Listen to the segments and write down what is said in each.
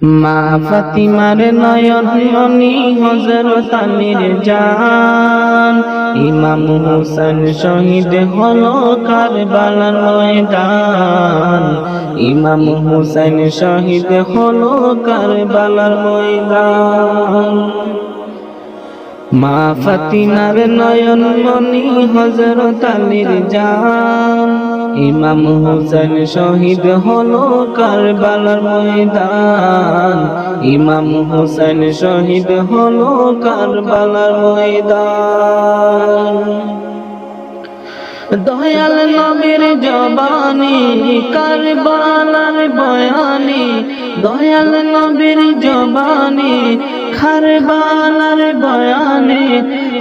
মা ফাতিমার নয়ন মনি হযরত আলীর জান, ইমাম হোসেন শহীদ হলো কারবালার ময়দান, ইমাম হোসেন শহীদ হলো কারবালার ময়দান। মা ফাতিমার নয়ন মনি হযরত আলীর জান, ইমাম হোসেন শহীদ হলো কারবালার ময়দান, ইমাম হোসেন শহীদ হলো কারবালার ময়দান। দয়াল নবীর জবানি কারবালার বয়ানি, দয়াল নবীর জবানি কারবালার বয়ানি,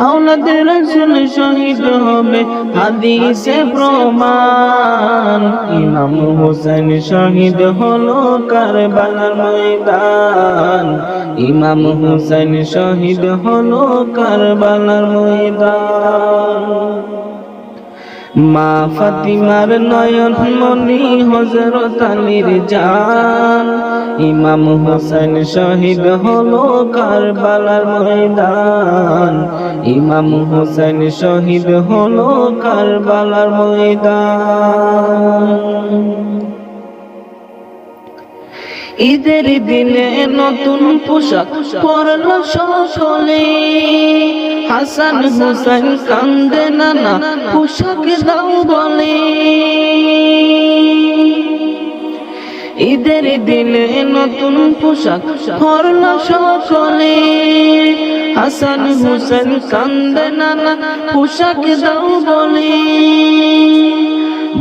আওলাদ রাসূল শহীদ হবে হাদিসে প্রমাণ। ইমাম হোসেন শহীদ হলো কারবালার ময়দান, ইমাম হোসেন শহীদ হলো কারবালার ময়দান। মা ফাতিমার নয়ন মনি হযরত আলীর জান, ইমাম হোসেন শহীদ হলো কারবালার ময়দান, ইমাম হোসেন শহীদ হলো কারবালার ময়দান। ঈদের দিনে নতুন পোশাক পরলো সকলে, হাসান হোসেন কান্দে নানা পোশাক দাও বলে। ঈদের দিনে নতুন পোশাক পরলো সকলে, হাসান হোসেন কান্দে নানা পোশাক দাও বলে।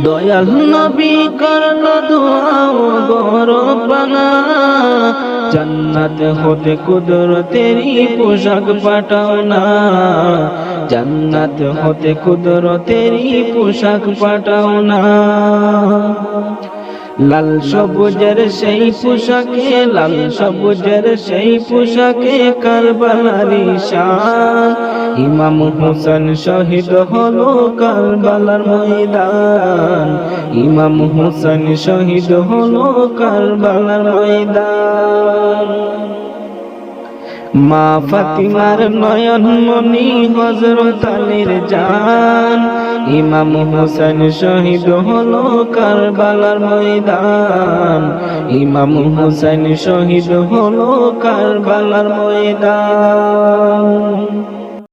দয়াল নবী করলো দোয়া ও গরবানা, জান্নাত হতে কুদরতেরই পোশাক পাঠাও না, জান্নাত হতে কুদরতেরই পোশাক পাঠাও না। লাল সবুজের সেই পোশাকে, লাল সবুজের সেই পোশাকে কারবালারি শান, ইমাম হোসেন শহীদ হলো কারবালার ময়দান, ইমাম হোসেন শহীদ হলো কারবালার ময়দান। মা ফাতিমার নয়ন মনি হযরত আলীর জান, ইমাম হোসেন শহীদ হলো কারবালার ময়দান, ইমাম হোসেন শহীদ হলো কারবালার ময়দান।